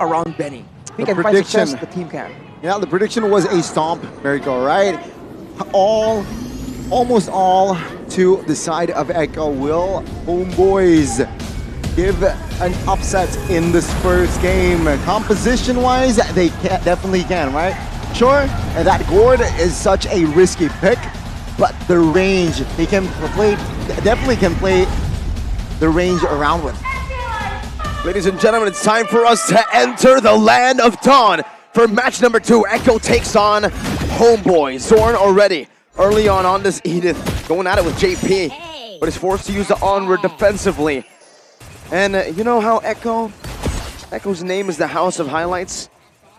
around Benny. He The can find success, the team can. Yeah, the prediction was a stomp, Miracle, right? Almost all to the side of Echo. Will Homeboys give an upset in this first game? Composition-wise, they definitely can, right? Sure, that Gord is such a risky pick, but the range, they can play, definitely can play the range around with. Ladies and gentlemen, it's time for us to enter the land of Dawn. For match number 2, Echo takes on Homeboy. Zorn already early on this Edith, going at it with JP, but is forced to use the onward defensively. And you know how Echo's name is the House of Highlights?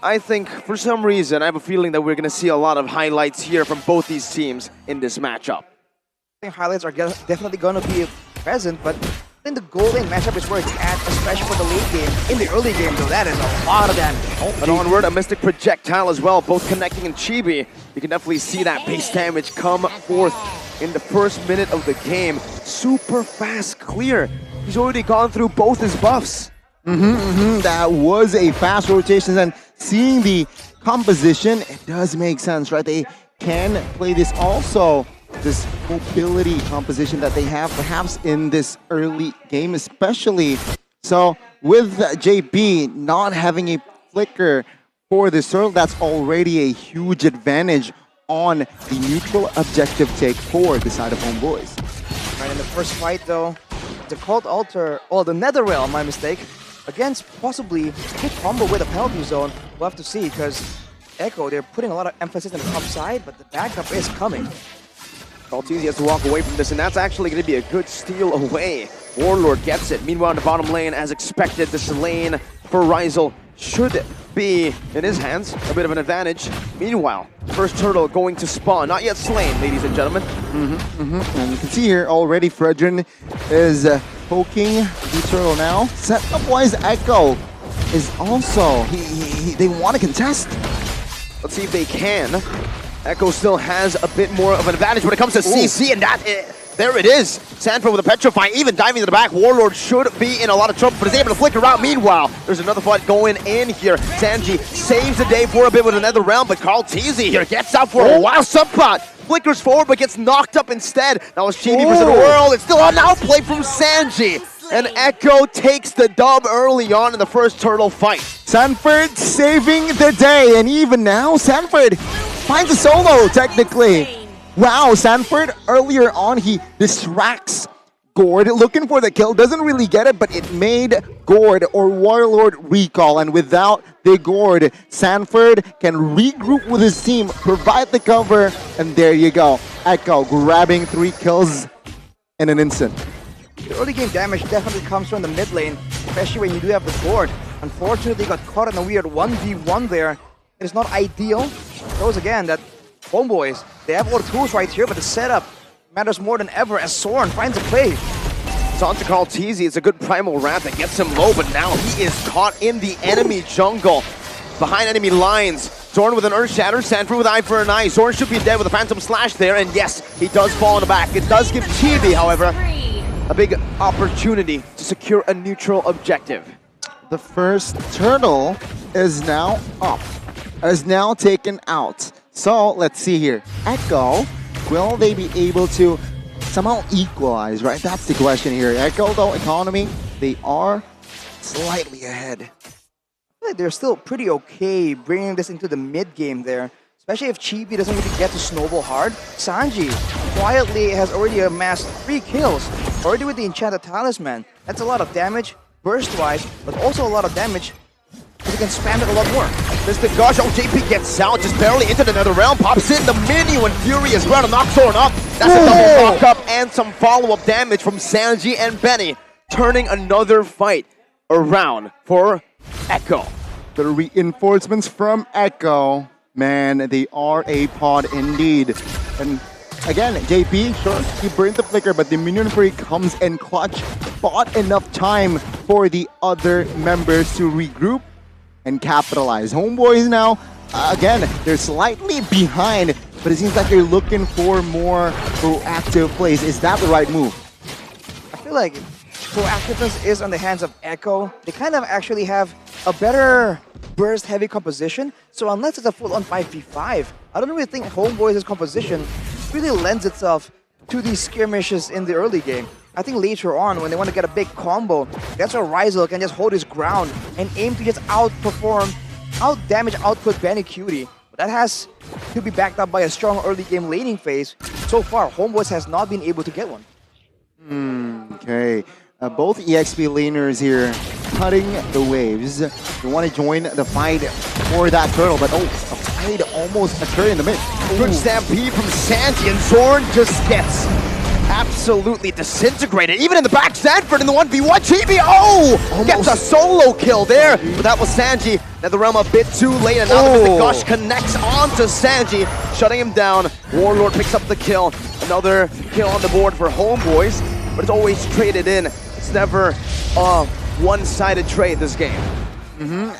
I think for some reason, I have a feeling that we're going to see a lot of highlights here from both these teams in this matchup. I think highlights are definitely going to be present, but I think the golden matchup is where it's at, especially for the late game. In the early game, though, that is a lot of damage. But onward, a Mystic Projectile as well, both connecting in Chibi. You can definitely see that base damage come forth in the first minute of the game. Super fast clear. He's already gone through both his buffs. That was a fast rotation, and seeing the composition, it does make sense, right? They can play this also. This mobility composition that they have perhaps in this early game especially. So with JP not having a flicker for this turtle, that's already a huge advantage on the neutral objective take for the side of Homeboys. Right, in the first fight though, the Cult Altar, or the Netherrealm, my mistake, against possibly hit combo with a penalty zone. We'll have to see, because Echo, they're putting a lot of emphasis on the top side, but the backup is coming. Maltese has to walk away from this, and that's actually going to be a good steal away. Warlord gets it. Meanwhile, in the bottom lane, as expected, this lane for Ryzel should be in his hands. A bit of an advantage. Meanwhile, first turtle going to spawn. Not yet slain, ladies and gentlemen. And you can see here already Fredrin is poking the turtle now. Setup-wise, Echo is also, they want to contest. Let's see if they can. Echo still has a bit more of an advantage when it comes to CC, and there it is. Sanford with a Petrify, even diving to the back. Warlord should be in a lot of trouble, but is able to flicker out. Meanwhile, there's another fight going in here. Sanji saves the day for a bit with another round, but Carl Teasy here gets out for a wild subplot. Flickers forward, but gets knocked up instead. Now it's Chibi versus the world. It's still an outplay from Sanji. And Echo takes the dub early on in the first turtle fight. Sanford saving the day, and even now, Sanford finds a solo, technically. Wow, Sanford, earlier on, he distracts Gord, looking for the kill. Doesn't really get it, but it made Gord or Warlord recall. And without the Gord, Sanford can regroup with his team, provide the cover, and there you go. Echo grabbing 3 kills in an instant. The early game damage definitely comes from the mid lane, especially when you do have the Gord. Unfortunately, got caught in a weird 1v1 there. It is not ideal. Shows again that Homeboys, they have all the tools right here, but the setup matters more than ever as Zorn finds a play. It's on to Carl Teasy. It's a good primal wrath that gets him low, but now he is caught in the enemy jungle. Behind enemy lines. Zorn with an Earth Shatter, Sanford with Eye for an Eye. Zorn should be dead with a Phantom Slash there, and yes, he does fall in the back. It does give Chibi, however, a big opportunity to secure a neutral objective. The first turtle is now up, is now taken out. So let's see here. Echo, will they be able to somehow equalize, right? That's the question here. Echo, though, economy, they are slightly ahead. I feel like they're still pretty okay bringing this into the mid game there, especially if Chibi doesn't really get to snowball hard. Sanji quietly has already amassed 3 kills, already with the Enchanted Talisman. That's a lot of damage, burst-wise, but also a lot of damage because he can spam it a lot more. Mr. Gosh, JP gets out, just barely into the nether realm, pops in the mini when Fury is ready to knock Zorn up. That's a double knock up and some follow-up damage from Sanji and Benny, turning another fight around for Echo. The reinforcements from Echo, man, they are a pod indeed. And again, JP, sure, he burned the flicker, but the minion free comes in clutch, bought enough time for the other members to regroup and capitalize. Homeboys now, again, they're slightly behind, but it seems like they're looking for more proactive plays. Is that the right move? I feel like proactiveness is on the hands of Echo. They kind of actually have a better burst-heavy composition. So unless it's a full-on 5v5, I don't really think Homebois' composition really lends itself to these skirmishes in the early game. I think later on, when they want to get a big combo, that's where Ryzel can just hold his ground and aim to just outperform, out-damage, output Benny Cutie. But that has to be backed up by a strong early game laning phase. So far, Homebois has not been able to get one. Okay. Both EXP laners here cutting the waves. They want to join the fight for that turtle, but a fight almost occurred in the mid. Good stampede from Sanji, and Zorn just gets absolutely disintegrated. Even in the back, Sanford in the 1v1. Chibi, gets a solo kill there. But that was Sanji. Netherrealm a bit too late, and now the Mystic Gush connects onto Sanji, shutting him down. Warlord picks up the kill. Another kill on the board for Homebois, but it's always traded in. It's never a one-sided trade this game.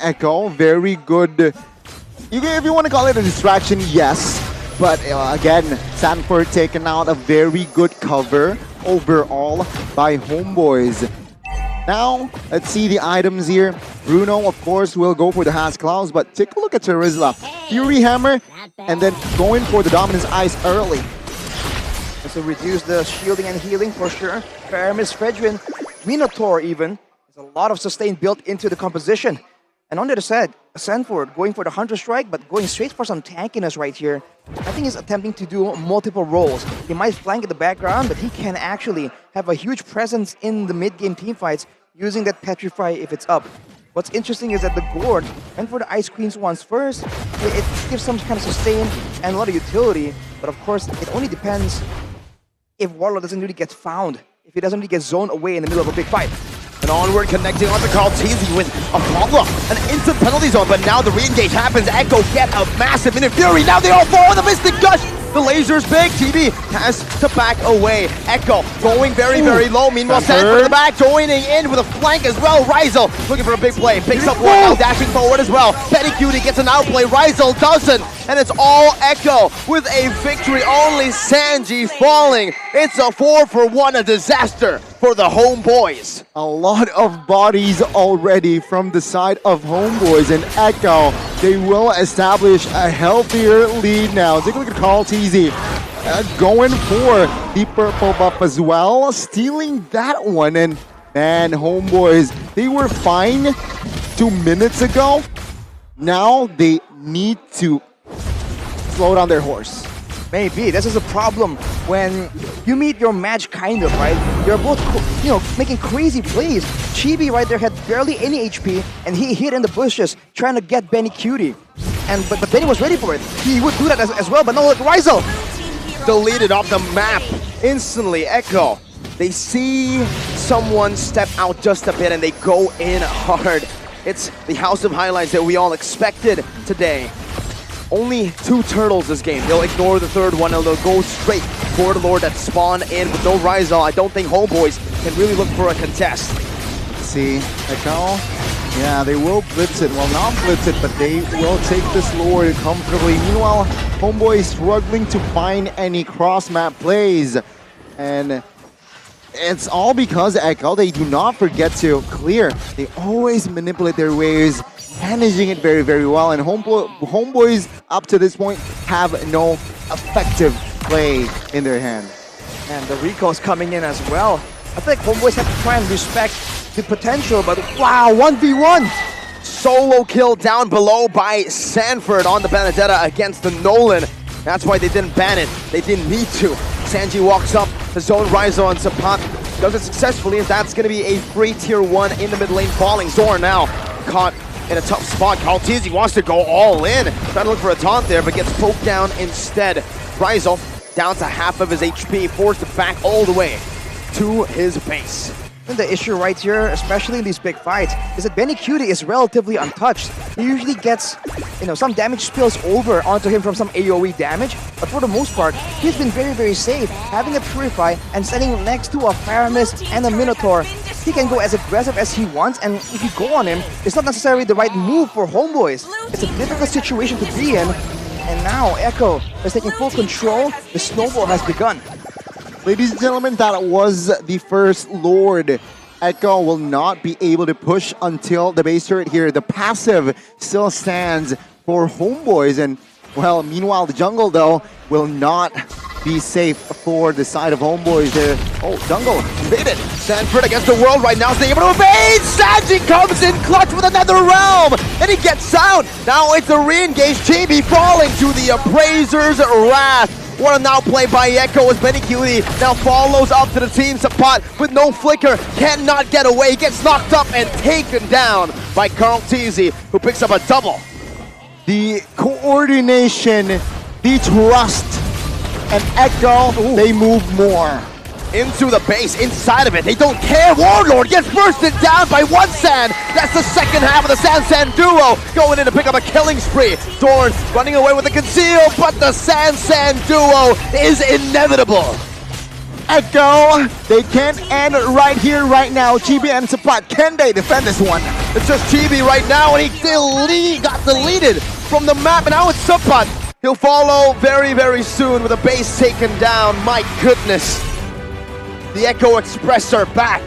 Echo, very good. If you want to call it a distraction, yes. But again, Sanford taken out a very good cover overall by Homebois. Now, let's see the items here. Bruno, of course, will go for the Has Claws, but take a look at Charizla. Fury Hammer, and then going for the Dominance Ice early. So reduce the shielding and healing for sure. Paramis, Fredrin, Minotaur even. There's a lot of sustain built into the composition. And on the other side, Sanford going for the Hunter Strike, but going straight for some tankiness right here. I think he's attempting to do multiple roles. He might flank in the background, but he can actually have a huge presence in the mid-game teamfights using that Petrify if it's up. What's interesting is that the Gord went for the Ice Queens once first. It gives some kind of sustain and a lot of utility, but of course, it only depends if Warlord doesn't really get found, if he doesn't really get zoned away in the middle of a big fight. And onward, connecting onto Carl Teasy with a follow-up, an instant penalty zone, but now the re-engage happens. Echo get a massive minute fury. Now they all fall with the Mystic Gush. The laser's big. TB has to back away. Echo going very, very low. Meanwhile, Sanford in the back joining in with a flank as well. Ryzel looking for a big play. Picks up one, now dashing forward as well. Betty Cutie gets an outplay. Ryzel doesn't. And it's all Echo with a victory. Only Sanji falling. It's a 4-for-1, a disaster for the Homebois. A lot of bodies already from the side of Homebois, and Echo, they will establish a healthier lead now. Take a look at Carl Teasy going for the purple buff as well, stealing that one. And man, Homebois, they were fine 2 minutes ago. Now they need to slow down their horse. Maybe. This is a problem when you meet your match, kind of, right? You're both, making crazy plays. Chibi right there had barely any HP, and he hid in the bushes trying to get Benny Cutie. But Benny was ready for it. He would do that as well, but no, look, Ryzel! Deleted off the map instantly. Echo, they see someone step out just a bit, and they go in hard. It's the House of Highlights that we all expected today. Only 2 turtles this game. They'll ignore the third one and they'll go straight for the Lord that spawn in with no Ryzel. I don't think Homebois can really look for a contest. See, Echo, yeah, they will blitz it. Well, not blitz it, but they will take this Lord comfortably. Meanwhile, Homebois is struggling to find any cross-map plays. And it's all because Echo, they do not forget to clear. They always manipulate their waves, managing it very, very well, and Homebois up to this point have no effective play in their hand. And the recall's coming in as well. I think Homebois have to try and respect the potential, but wow, 1v1! Solo kill down below by Sanford on the Benedetta against the Nolan. That's why they didn't ban it. They didn't need to. Sanji walks up to zone Ryzel and Sapat. Does it successfully, and that's going to be a free tier 1 in the mid lane falling. Zorn now caught in a tough spot. Carl Teasy wants to go all in. Trying to look for a taunt there, but gets poked down instead. Ryzel down to half of his HP, forced back all the way to his base. And the issue right here, especially in these big fights, is that Benny Cutie is relatively untouched. He usually gets, some damage spills over onto him from some AoE damage, but for the most part, he's been very, very safe. Having a Purify and standing next to a Paramis and a Minotaur, he can go as aggressive as he wants, and if you go on him, it's not necessarily the right move for Homebois. It's a difficult situation to be in, and now Echo is taking full control. The snowball has begun. Ladies and gentlemen, that was the first Lord Echo will not be able to push until the base turret here. The passive still stands for Homeboys, and well, meanwhile the jungle though will not be safe for the side of Homeboys there. Oh, jungle invaded. Sanford against the world right now, is able to evade! Sanji comes in clutch with another realm! And he gets out! Now it's a re-engaged Chibi falling to the Appraiser's wrath. What a now play by Echo as Benny Cutie now follows up to the team support with no flicker, cannot get away, he gets knocked up and taken down by Carl Teasy, who picks up a double. The coordination, the trust, and Echo, they move more. Into the base, inside of it, they don't care. Warlord gets bursted down by one Sand. That's the second half of the Sand duo going in to pick up a killing spree. Dorn running away with the conceal, but the Sand duo is inevitable. Echo, they can't end right here, right now. Chibi and Sapat, can they defend this one? It's just Chibi right now, and he got deleted from the map, and now it's Sapat. He'll follow very, very soon with a base taken down. My goodness. The Echo Express are back.